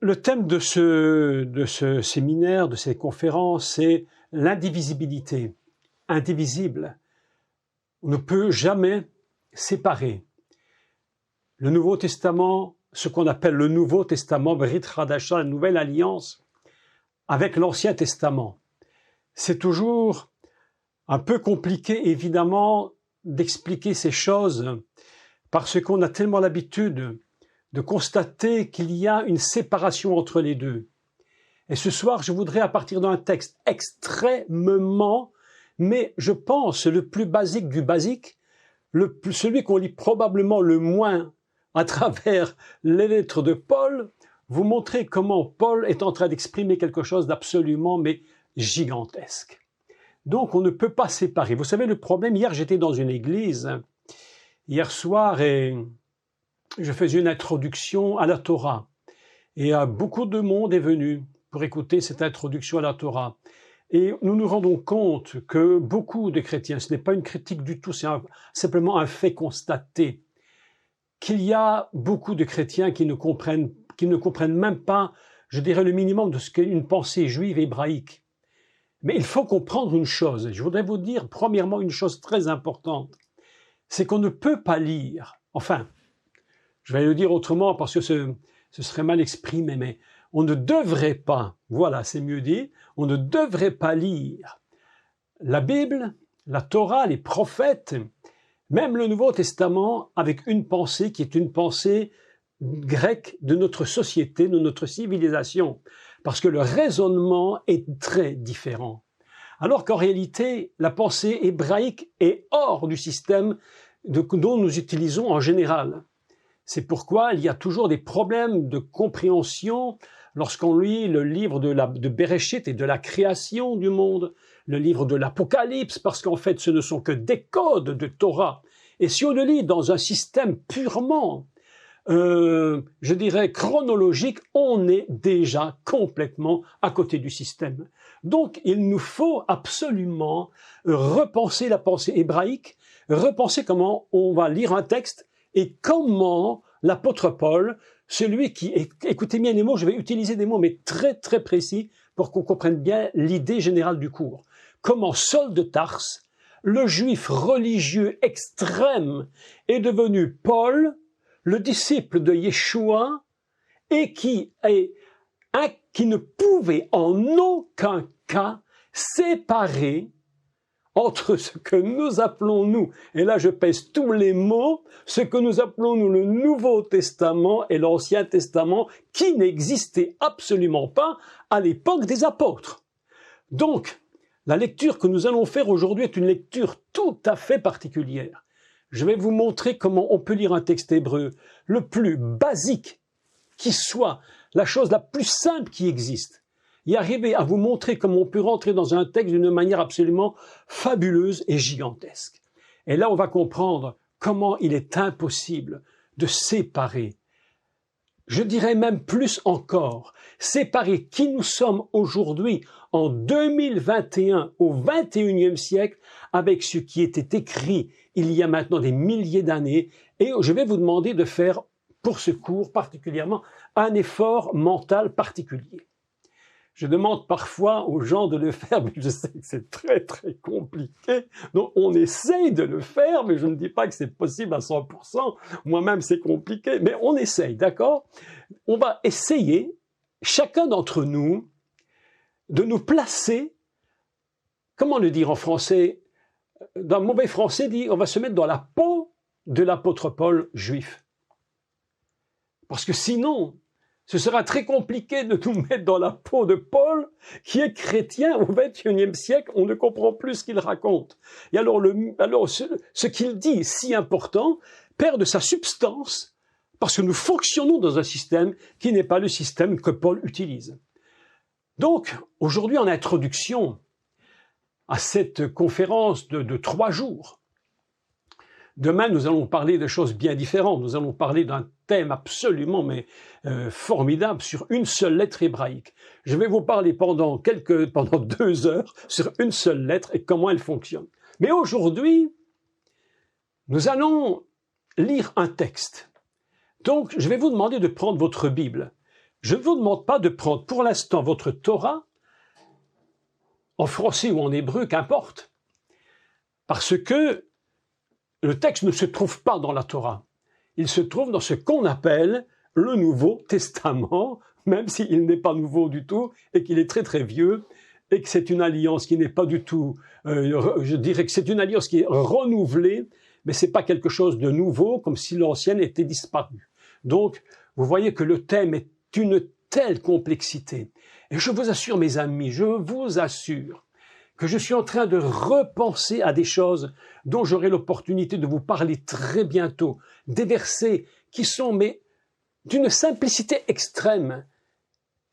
Le thème de ce séminaire, de cette conférence, c'est l'indivisibilité. Indivisible. On ne peut jamais séparer le Nouveau Testament, ce qu'on appelle le Nouveau Testament, Brit Hadasha, la Nouvelle Alliance, avec l'Ancien Testament. C'est toujours un peu compliqué, évidemment, d'expliquer ces choses, parce qu'on a tellement l'habitude de constater qu'il y a une séparation entre les deux. Et ce soir, je voudrais, à partir d'un texte extrêmement, mais je pense le plus basique du basique, celui qu'on lit probablement le moins à travers les lettres de Paul, vous montrer comment Paul est en train d'exprimer quelque chose d'absolument, mais gigantesque. Donc, on ne peut pas séparer. Vous savez, le problème, hier, j'étais dans une église, hier soir, et je faisais une introduction à la Torah. Et beaucoup de monde est venu pour écouter cette introduction à la Torah. Et nous nous rendons compte que beaucoup de chrétiens, ce n'est pas une critique du tout, c'est simplement un fait constaté, qu'il y a beaucoup de chrétiens qui ne comprennent même pas, je dirais, le minimum de ce qu'est une pensée juive hébraïque. Mais il faut comprendre une chose. Je voudrais vous dire, premièrement, une chose très importante. C'est qu'on ne peut pas lire, enfin, je vais le dire autrement parce que ce serait mal exprimé, mais on ne devrait pas, voilà, c'est mieux dit, on ne devrait pas lire la Bible, la Torah, les prophètes, même le Nouveau Testament, avec une pensée qui est une pensée grecque de notre société, de notre civilisation, parce que le raisonnement est très différent. Alors qu'en réalité, la pensée hébraïque est hors du système dont nous utilisons en général. C'est pourquoi il y a toujours des problèmes de compréhension lorsqu'on lit le livre de Bereshit et de la création du monde, le livre de l'Apocalypse, parce qu'en fait, ce ne sont que des codes de Torah. Et si on le lit dans un système purement, je dirais, chronologique, on est déjà complètement à côté du système. Donc, il nous faut absolument repenser la pensée hébraïque, repenser comment on va lire un texte et comment l'apôtre Paul, celui qui, écoutez bien les mots, je vais utiliser des mots mais très très précis pour qu'on comprenne bien l'idée générale du cours. Comment Saul de Tarse, le juif religieux extrême, est devenu Paul, le disciple de Yeshua, et qui ne pouvait en aucun cas séparer entre ce que nous appelons, nous, et là je pèse tous les mots, ce que nous appelons, nous, le Nouveau Testament et l'Ancien Testament, qui n'existait absolument pas à l'époque des apôtres. Donc, la lecture que nous allons faire aujourd'hui est une lecture tout à fait particulière. Je vais vous montrer comment on peut lire un texte hébreu le plus basique qui soit, la chose la plus simple qui existe, et arriver à vous montrer comment on peut rentrer dans un texte d'une manière absolument fabuleuse et gigantesque. Et là, on va comprendre comment il est impossible de séparer, je dirais même plus encore, séparer qui nous sommes aujourd'hui en 2021 au 21e siècle avec ce qui était écrit il y a maintenant des milliers d'années. Et je vais vous demander de faire, pour ce cours particulièrement, un effort mental particulier. Je demande parfois aux gens de le faire, mais je sais que c'est très très compliqué. Donc on essaye de le faire, mais je ne dis pas que c'est possible à 100%. Moi-même c'est compliqué, mais on essaye, d'accord? On va essayer, chacun d'entre nous, de nous placer, comment le dire en français? Dans le mauvais français, dit on va se mettre dans la peau de l'apôtre Paul juif. Parce que sinon, ce sera très compliqué de nous mettre dans la peau de Paul, qui est chrétien au XXIe siècle, on ne comprend plus ce qu'il raconte. Et alors, ce qu'il dit, si important, perd de sa substance, parce que nous fonctionnons dans un système qui n'est pas le système que Paul utilise. Donc, aujourd'hui, en introduction à cette conférence de 3 jours, demain, nous allons parler de choses bien différentes. Nous allons parler d'un thème absolument formidable sur une seule lettre hébraïque. Je vais vous parler pendant 2 heures sur une seule lettre et comment elle fonctionne. Mais aujourd'hui, nous allons lire un texte. Donc, je vais vous demander de prendre votre Bible. Je ne vous demande pas de prendre pour l'instant votre Torah, en français ou en hébreu, qu'importe, parce que le texte ne se trouve pas dans la Torah. Il se trouve dans ce qu'on appelle le Nouveau Testament, même s'il n'est pas nouveau du tout et qu'il est très très vieux, et que c'est une alliance qui n'est pas du tout, je dirais que c'est une alliance qui est renouvelée, mais c'est pas quelque chose de nouveau, comme si l'ancienne était disparue. Donc, vous voyez que le thème est une telle complexité. Et je vous assure, mes amis, je vous assure que je suis en train de repenser à des choses dont j'aurai l'opportunité de vous parler très bientôt, des versets qui sont mais d'une simplicité extrême.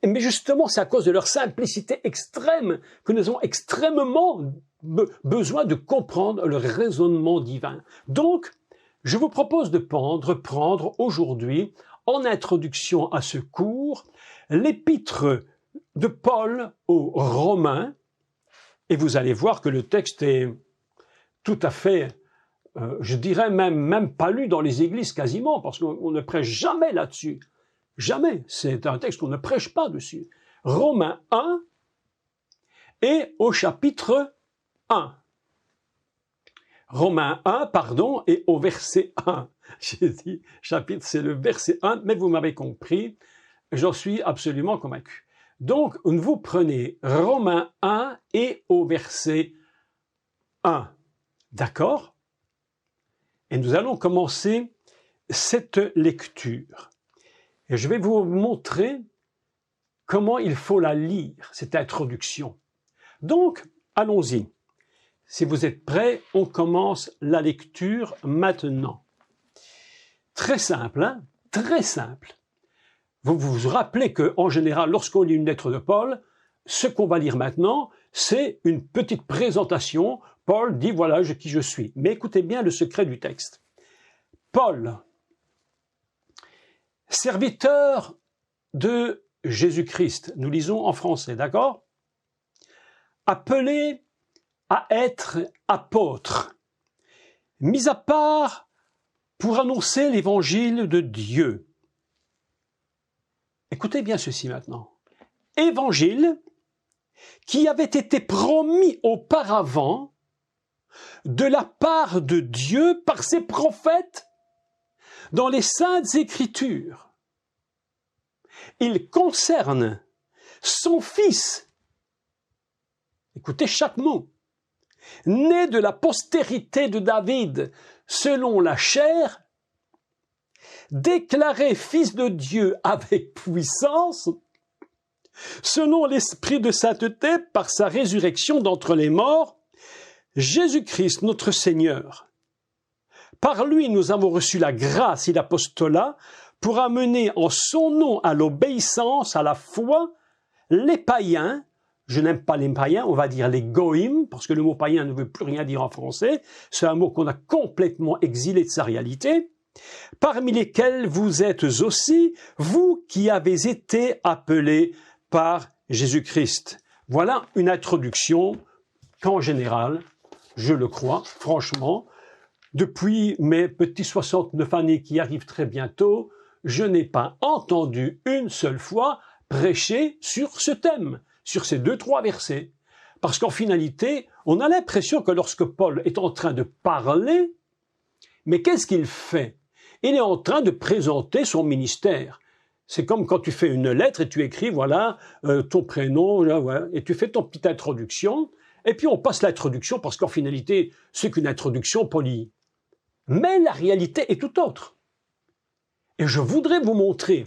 Mais justement, c'est à cause de leur simplicité extrême que nous avons extrêmement besoin de comprendre le raisonnement divin. Donc, je vous propose de prendre aujourd'hui, en introduction à ce cours, l'épître de Paul aux Romains, et vous allez voir que le texte est tout à fait, je dirais même pas lu dans les églises quasiment, parce qu'on ne prêche jamais là-dessus. Jamais. C'est un texte qu'on ne prêche pas dessus. Romains 1 et au chapitre 1. Romains 1, pardon, et au verset 1. J'ai dit chapitre, c'est le verset 1, mais vous m'avez compris, j'en suis absolument convaincu. Donc, vous prenez Romains 1 et au verset 1. D'accord? Et nous allons commencer cette lecture. Et je vais vous montrer comment il faut la lire, cette introduction. Donc, allons-y. Si vous êtes prêts, on commence la lecture maintenant. Très simple, hein? Très simple. Vous vous rappelez qu'en général, lorsqu'on lit une lettre de Paul, ce qu'on va lire maintenant, c'est une petite présentation. Paul dit, voilà qui je suis. Mais écoutez bien le secret du texte. Paul, serviteur de Jésus-Christ, nous lisons en français, d'accord? Appelé à être apôtre, mis à part pour annoncer l'évangile de Dieu. Écoutez bien ceci maintenant. Évangile qui avait été promis auparavant de la part de Dieu par ses prophètes dans les Saintes Écritures. Il concerne son Fils, écoutez chaque mot, né de la postérité de David selon la chair, déclaré Fils de Dieu avec puissance, selon l'Esprit de sainteté par sa résurrection d'entre les morts, Jésus-Christ notre Seigneur. Par lui, nous avons reçu la grâce et l'apostolat pour amener en son nom à l'obéissance, à la foi, les païens. Je n'aime pas les païens, on va dire les goïms, parce que le mot païen ne veut plus rien dire en français. C'est un mot qu'on a complètement exilé de sa réalité. Parmi lesquels vous êtes aussi, vous qui avez été appelés par Jésus-Christ. Voilà une introduction qu'en général, je le crois, franchement, depuis mes petits 69 années qui arrivent très bientôt, je n'ai pas entendu une seule fois prêcher sur ce thème, sur ces 2-3 versets. Parce qu'en finalité, on a l'impression que lorsque Paul est en train de parler, mais qu'est-ce qu'il fait? Il est en train de présenter son ministère. C'est comme quand tu fais une lettre et tu écris, voilà, ton prénom, là, voilà, et tu fais ton petite introduction, et puis on passe l'introduction parce qu'en finalité, c'est qu'une introduction polie. Mais la réalité est tout autre. Et je voudrais vous montrer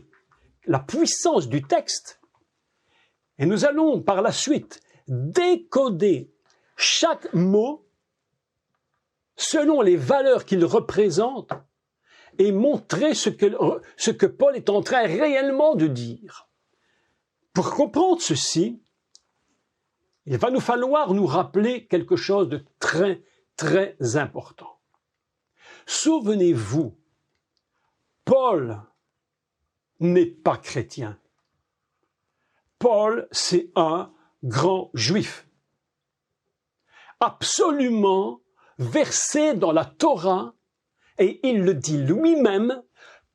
la puissance du texte. Et nous allons par la suite décoder chaque mot selon les valeurs qu'il représente et montrer ce que Paul est en train réellement de dire. Pour comprendre ceci, il va nous falloir nous rappeler quelque chose de très, très important. Souvenez-vous, Paul n'est pas chrétien. Paul, c'est un grand juif. Absolument versé dans la Torah, et il le dit lui-même,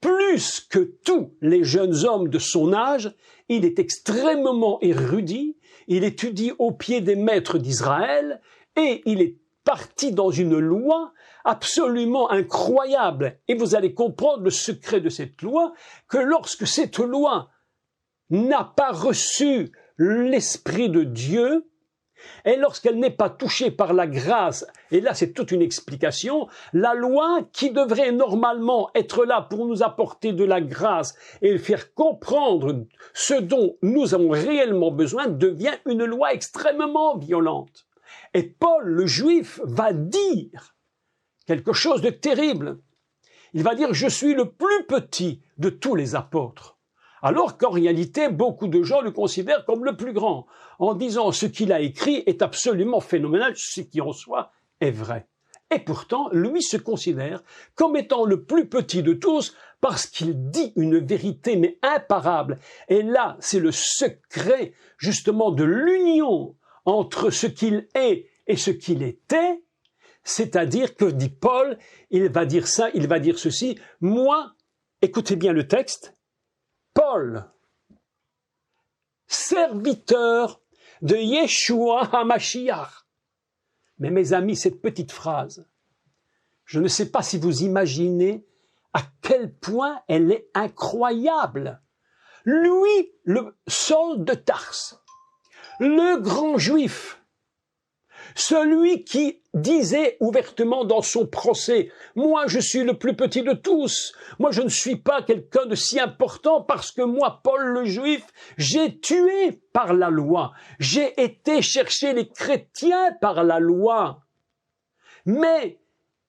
plus que tous les jeunes hommes de son âge, il est extrêmement érudit, il étudie au pied des maîtres d'Israël et il est parti dans une loi absolument incroyable. Et vous allez comprendre le secret de cette loi, que lorsque cette loi n'a pas reçu l'Esprit de Dieu, et lorsqu'elle n'est pas touchée par la grâce, et là c'est toute une explication, la loi qui devrait normalement être là pour nous apporter de la grâce et faire comprendre ce dont nous avons réellement besoin devient une loi extrêmement violente. Et Paul, le juif, va dire quelque chose de terrible. Il va dire « Je suis le plus petit de tous les apôtres ». Alors qu'en réalité, beaucoup de gens le considèrent comme le plus grand, en disant ce qu'il a écrit est absolument phénoménal, ce qui en soi est vrai. Et pourtant, lui se considère comme étant le plus petit de tous parce qu'il dit une vérité mais imparable. Et là, c'est le secret justement de l'union entre ce qu'il est et ce qu'il était, c'est-à-dire que, dit Paul, il va dire ça, il va dire ceci, moi, écoutez bien le texte, Paul, serviteur de Yeshua HaMashiach. Mais mes amis, cette petite phrase, je ne sais pas si vous imaginez à quel point elle est incroyable. Lui, le Saul de Tarse, le grand juif, celui qui disait ouvertement dans son procès « Moi, je suis le plus petit de tous. Moi, je ne suis pas quelqu'un de si important parce que moi, Paul le Juif, j'ai tué par la loi. J'ai été chercher les chrétiens par la loi. Mais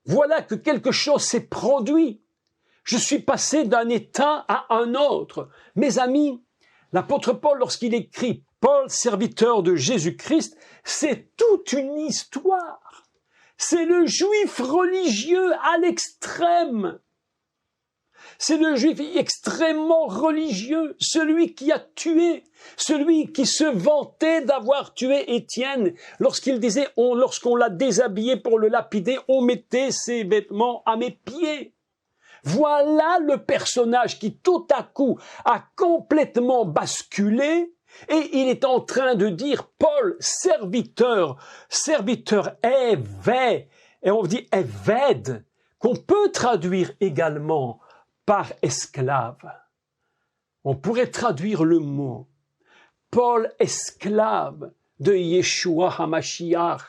voilà que quelque chose s'est produit. Je suis passé d'un état à un autre. » Mes amis, l'apôtre Paul, lorsqu'il écrit « Paul, serviteur de Jésus-Christ », c'est toute une histoire. C'est le juif religieux à l'extrême. C'est le juif extrêmement religieux, celui qui a tué, celui qui se vantait d'avoir tué Étienne. Lorsqu'il disait, lorsqu'on l'a déshabillé pour le lapider, on mettait ses vêtements à mes pieds. Voilà le personnage qui tout à coup a complètement basculé et il est en train de dire Paul, serviteur évêque, et on dit évêque, qu'on peut traduire également par esclave. On pourrait traduire le mot Paul esclave de Yeshua HaMashiach.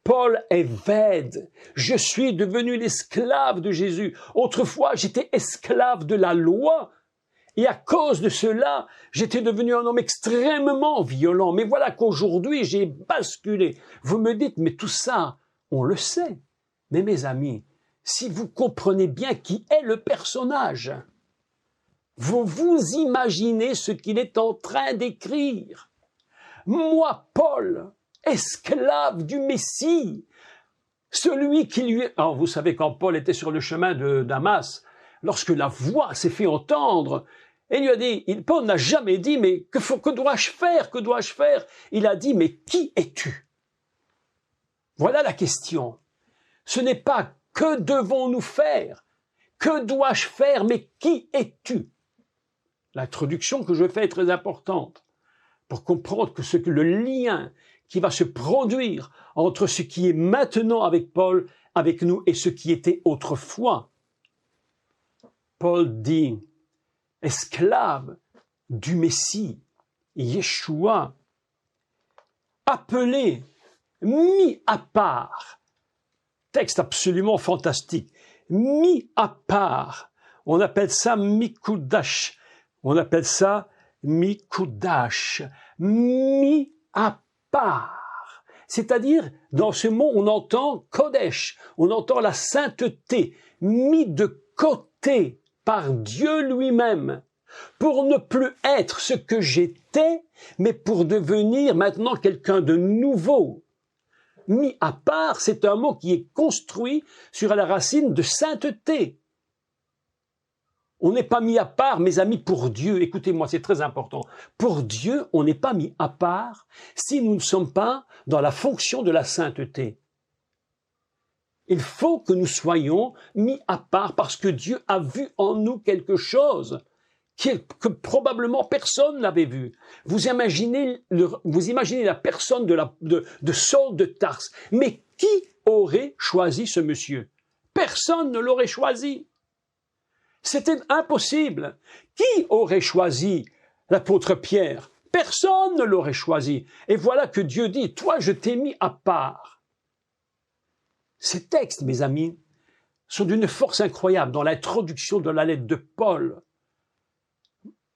Paul est vêde. Je suis devenu l'esclave de Jésus. Autrefois, j'étais esclave de la loi. Et à cause de cela, j'étais devenu un homme extrêmement violent. Mais voilà qu'aujourd'hui, j'ai basculé. Vous me dites, mais tout ça, on le sait. Mais mes amis, si vous comprenez bien qui est le personnage, vous vous imaginez ce qu'il est en train d'écrire. Moi, Paul, esclave du Messie, celui qui lui... Alors, vous savez, quand Paul était sur le chemin de Damas, lorsque la voix s'est fait entendre, et lui a dit, Paul n'a jamais dit, mais que dois-je faire, que dois-je faire? Il a dit, mais qui es-tu? Voilà la question. Ce n'est pas que devons-nous faire, que dois-je faire, mais qui es-tu? L'introduction que je fais est très importante pour comprendre que le lien qui va se produire entre ce qui est maintenant avec Paul, avec nous, et ce qui était autrefois. Paul dit, esclave du Messie, Yeshua, appelé, mis à part, texte absolument fantastique, mis à part, on appelle ça Mikudash, on appelle ça Mikudash, mis à part. C'est-à-dire, dans ce mot, on entend Kodesh, on entend la sainteté, mis de côté par Dieu lui-même, pour ne plus être ce que j'étais, mais pour devenir maintenant quelqu'un de nouveau. Mis à part, c'est un mot qui est construit sur la racine de sainteté. On n'est pas mis à part, mes amis, pour Dieu. Écoutez-moi, c'est très important. Pour Dieu, on n'est pas mis à part si nous ne sommes pas dans la fonction de la sainteté. Il faut que nous soyons mis à part parce que Dieu a vu en nous quelque chose que probablement personne n'avait vu. Vous imaginez la personne de Saul de Tarse. Mais qui aurait choisi ce monsieur? Personne ne l'aurait choisi. C'était impossible. Qui aurait choisi l'apôtre Pierre? Personne ne l'aurait choisi. Et voilà que Dieu dit, toi, je t'ai mis à part. Ces textes, mes amis, sont d'une force incroyable dans l'introduction de la lettre de Paul.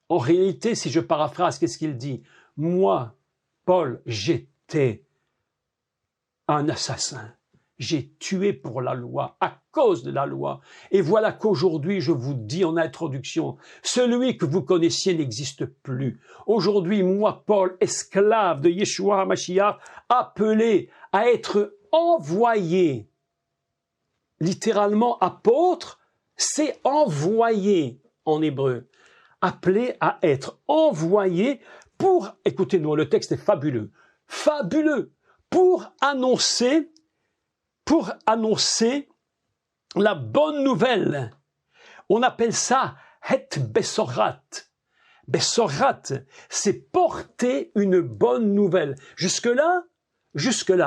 En réalité, si je paraphrase, qu'est-ce qu'il dit? Moi, Paul, j'étais un assassin. J'ai tué pour la loi, à cause de la loi. Et voilà qu'aujourd'hui, je vous dis en introduction, celui que vous connaissiez n'existe plus. Aujourd'hui, moi, Paul, esclave de Yeshua HaMashiach, appelé à être envoyé. Littéralement, apôtre, c'est envoyé en hébreu. Appelé à être envoyé pour, écoutez-nous, le texte est fabuleux, pour annoncer la bonne nouvelle. On appelle ça het besorat. Besorat, c'est porter une bonne nouvelle. Jusque-là,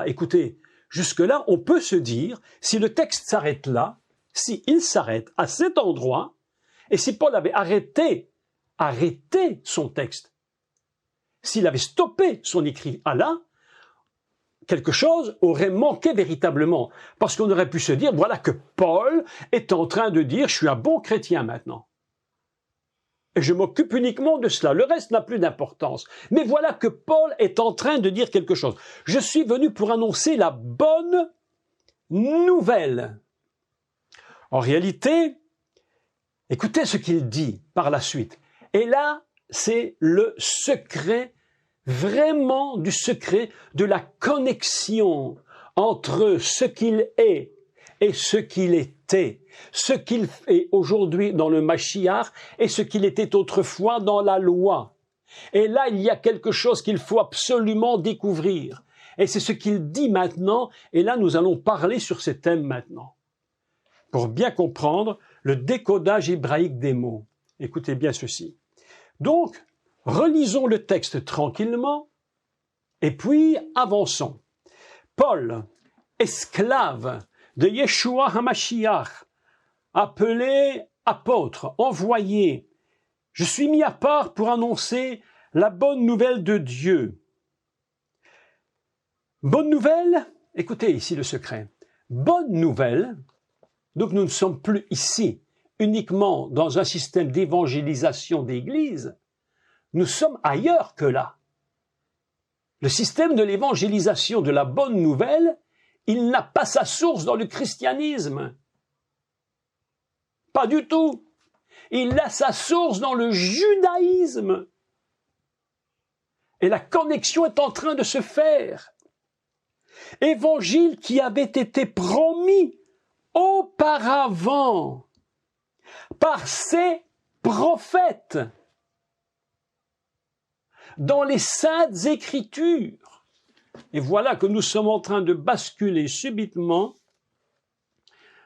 écoutez, jusque-là, on peut se dire, si le texte s'arrête là, si il s'arrête à cet endroit, et si Paul avait arrêté son texte, s'il avait stoppé son écrit à là, quelque chose aurait manqué véritablement. Parce qu'on aurait pu se dire, voilà que Paul est en train de dire, je suis un bon chrétien maintenant. Et je m'occupe uniquement de cela. Le reste n'a plus d'importance. Mais voilà que Paul est en train de dire quelque chose. Je suis venu pour annoncer la bonne nouvelle. En réalité, écoutez ce qu'il dit par la suite. Et là, c'est le secret, vraiment du secret de la connexion entre ce qu'il est et ce qu'il était, ce qu'il est aujourd'hui dans le Mashiach et ce qu'il était autrefois dans la loi. Et là, il y a quelque chose qu'il faut absolument découvrir. Et c'est ce qu'il dit maintenant, et là, nous allons parler sur ces thèmes maintenant. Pour bien comprendre le décodage hébraïque des mots. Écoutez bien ceci. Donc, relisons le texte tranquillement et puis avançons. Paul, esclave de Yeshua HaMashiach, appelé apôtre, envoyé, je suis mis à part pour annoncer la bonne nouvelle de Dieu. Bonne nouvelle, écoutez ici le secret. Bonne nouvelle, donc nous ne sommes plus ici uniquement dans un système d'évangélisation d'église, nous sommes ailleurs que là. Le système de l'évangélisation de la bonne nouvelle, il n'a pas sa source dans le christianisme. Pas du tout. Il a sa source dans le judaïsme. Et la connexion est en train de se faire. Évangile qui avait été promis auparavant par ces prophètes dans les saintes écritures. Et voilà que nous sommes en train de basculer subitement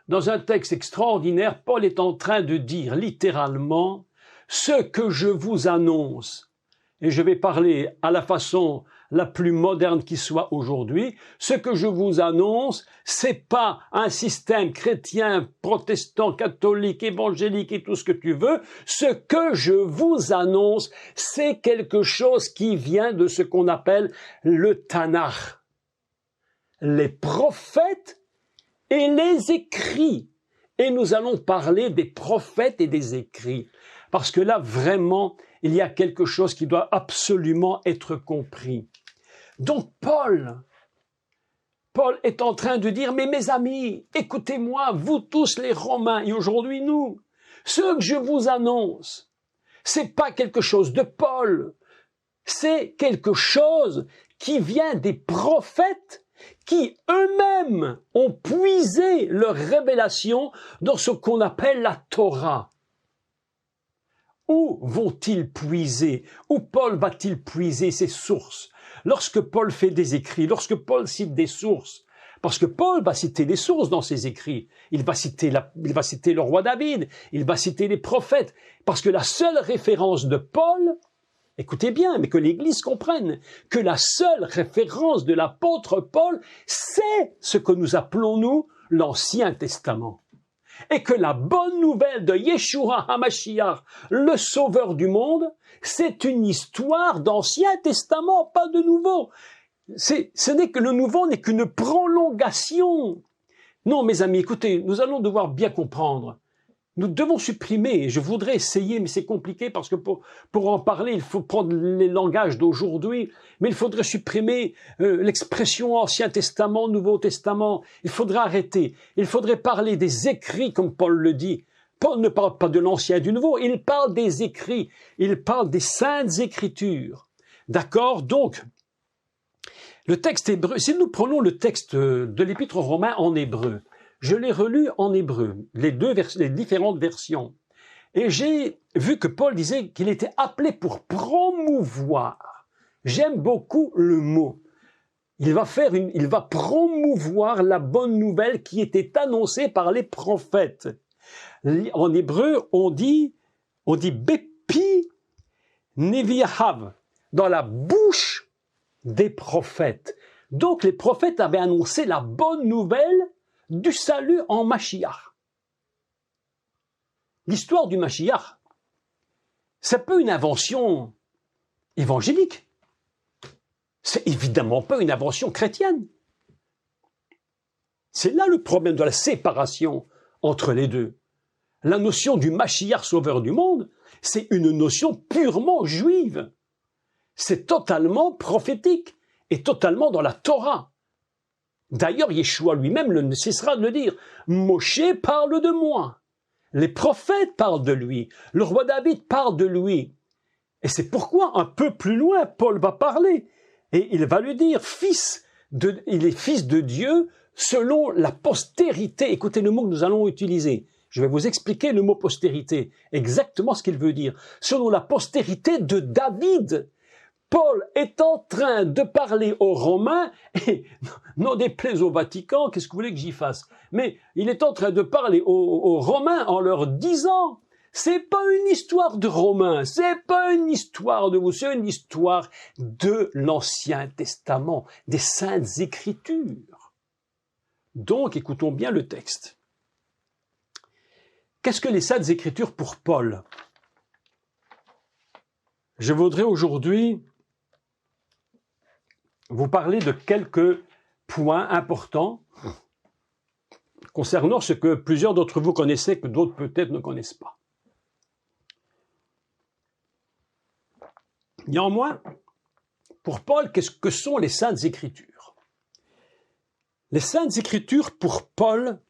dans un texte extraordinaire. Paul est en train de dire littéralement ce que je vous annonce. Et je vais parler à la façon la plus moderne qui soit aujourd'hui. Ce que je vous annonce, c'est pas un système chrétien, protestant, catholique, évangélique et tout ce que tu veux. Ce que je vous annonce, c'est quelque chose qui vient de ce qu'on appelle le Tanakh. Les prophètes et les écrits. Et nous allons parler des prophètes et des écrits. Parce que là, vraiment, il y a quelque chose qui doit absolument être compris. Donc Paul est en train de dire, mais mes amis, écoutez-moi, vous tous les Romains, et aujourd'hui nous, ce que je vous annonce, c'est pas quelque chose de Paul, c'est quelque chose qui vient des prophètes qui eux-mêmes ont puisé leur révélation dans ce qu'on appelle la Torah. Où vont-ils puiser? Où Paul va-t-il puiser ses sources? Lorsque Paul fait des écrits, lorsque Paul cite des sources, Parce que Paul va citer les sources dans ses écrits. Il va citer le roi David, il va citer les prophètes. Parce que la seule référence de Paul, écoutez bien, mais que l'Église comprenne, que la seule référence de l'apôtre Paul, c'est ce que nous appelons, nous, l'Ancien Testament. Et que la bonne nouvelle de Yeshua HaMashiach, le Sauveur du monde, c'est une histoire d'Ancien Testament, pas de Nouveau. Ce n'est que le Nouveau n'est qu'une prolongation. Non, mes amis, écoutez, nous allons devoir bien comprendre. Nous devons supprimer, je voudrais essayer, mais c'est compliqué parce que pour en parler, il faut prendre les langages d'aujourd'hui, mais il faudrait supprimer l'expression Ancien Testament, Nouveau Testament. Il faudrait arrêter. Il faudrait parler des écrits, comme Paul le dit. Paul ne parle pas de l'Ancien et du Nouveau, il parle des écrits, il parle des Saintes Écritures. D'accord? Donc, le texte hébreu, si nous prenons le texte de l'Épître aux Romains en hébreu, je l'ai relu en hébreu, les différentes versions. Et j'ai vu que Paul disait qu'il était appelé pour promouvoir. J'aime beaucoup le mot. Il va promouvoir la bonne nouvelle qui était annoncée par les prophètes. En hébreu, on dit Bepi Neviahav, dans la bouche des prophètes. Donc les prophètes avaient annoncé la bonne nouvelle du salut en Mashiach. L'histoire du Mashiach, c'est pas une invention évangélique. C'est évidemment pas une invention chrétienne. C'est là le problème de la séparation entre les deux. La notion du Mashiach, sauveur du monde, c'est une notion purement juive. C'est totalement prophétique et totalement dans la Torah. D'ailleurs, Yeshua lui-même ne cessera de le dire. Moshe parle de moi. Les prophètes parlent de lui. Le roi David parle de lui. Et c'est pourquoi, un peu plus loin, Paul va parler. Et il va lui dire, il est fils de Dieu selon la postérité. Écoutez le mot que nous allons utiliser. Je vais vous expliquer le mot postérité, exactement ce qu'il veut dire. Selon la postérité de David. Paul est en train de parler aux Romains, et non déplaise au Vatican, qu'est-ce que vous voulez que j'y fasse? Mais il est en train de parler aux Romains en leur disant, c'est pas une histoire de Romains, c'est pas une histoire de vous, c'est une histoire de l'Ancien Testament, des Saintes Écritures. Donc, écoutons bien le texte. Qu'est-ce que les Saintes Écritures pour Paul? Je voudrais aujourd'hui vous parler de quelques points importants concernant ce que plusieurs d'entre vous connaissaient, que d'autres peut-être ne connaissent pas. Néanmoins, pour Paul, qu'est-ce que sont les Saintes Écritures? Les Saintes Écritures, pour Paul,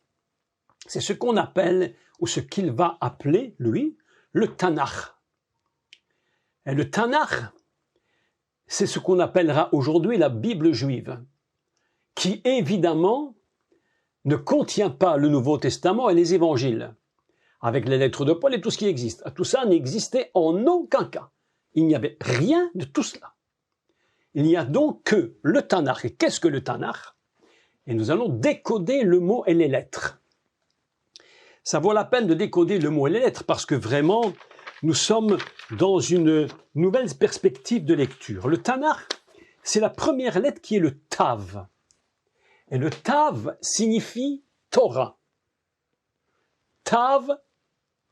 c'est ce qu'on appelle, ou ce qu'il va appeler, lui, le Tanakh. Et le Tanakh, c'est ce qu'on appellera aujourd'hui la Bible juive, qui évidemment ne contient pas le Nouveau Testament et les Évangiles, avec les lettres de Paul et tout ce qui existe. Tout ça n'existait en aucun cas. Il n'y avait rien de tout cela. Il n'y a donc que le Tanakh. Et qu'est-ce que le Tanakh? Et nous allons décoder le mot et les lettres. Ça vaut la peine de décoder le mot et les lettres parce que vraiment, nous sommes dans une nouvelle perspective de lecture. Le Tanakh, c'est la première lettre qui est le Tav. Et le Tav signifie Torah. Tav,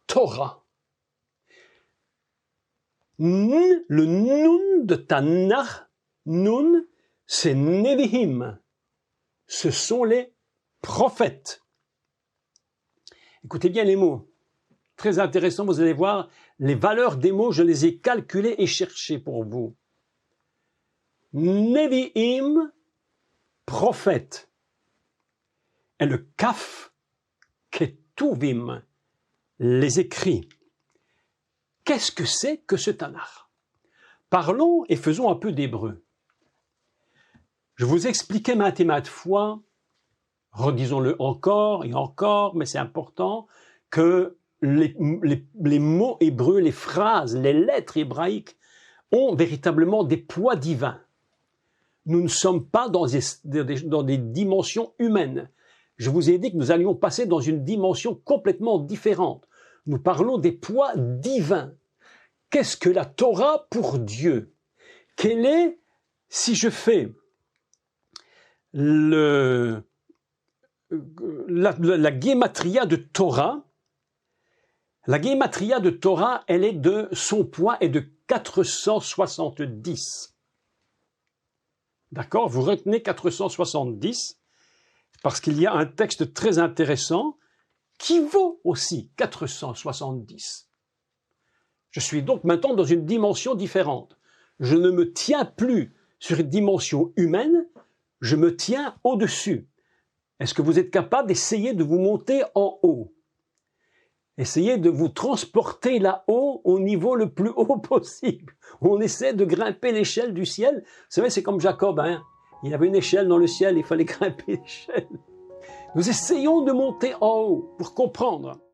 Torah. Le Nun de Tanakh, Nun, c'est Nevihim. Ce sont les prophètes. Écoutez bien les mots. Très intéressant, vous allez voir, les valeurs des mots, je les ai calculées et cherchées pour vous. Nevi'im, prophète. Et le Kaf, Ketuvim, les écrits. Qu'est-ce que c'est que ce Tanakh? Parlons et faisons un peu d'hébreu. Je vous expliquais maintes et maintes fois, redisons-le encore et encore, mais c'est important, que les mots hébreux, les phrases, les lettres hébraïques ont véritablement des poids divins. Nous ne sommes pas dans des dimensions humaines. Je vous ai dit que nous allions passer dans une dimension complètement différente. Nous parlons des poids divins. Qu'est-ce que la Torah pour Dieu? Quelle est, si je fais la guématria de Torah, la guématria de Torah, son poids est de 470. D'accord? Vous retenez 470 parce qu'il y a un texte très intéressant qui vaut aussi 470. Je suis donc maintenant dans une dimension différente. Je ne me tiens plus sur une dimension humaine, je me tiens au-dessus. Est-ce que vous êtes capable d'essayer de vous monter en haut? Essayez de vous transporter là-haut au niveau le plus haut possible. On essaie de grimper l'échelle du ciel. Vous savez, c'est comme Jacob, hein? Il avait une échelle dans le ciel, il fallait grimper l'échelle. Nous essayons de monter en haut pour comprendre.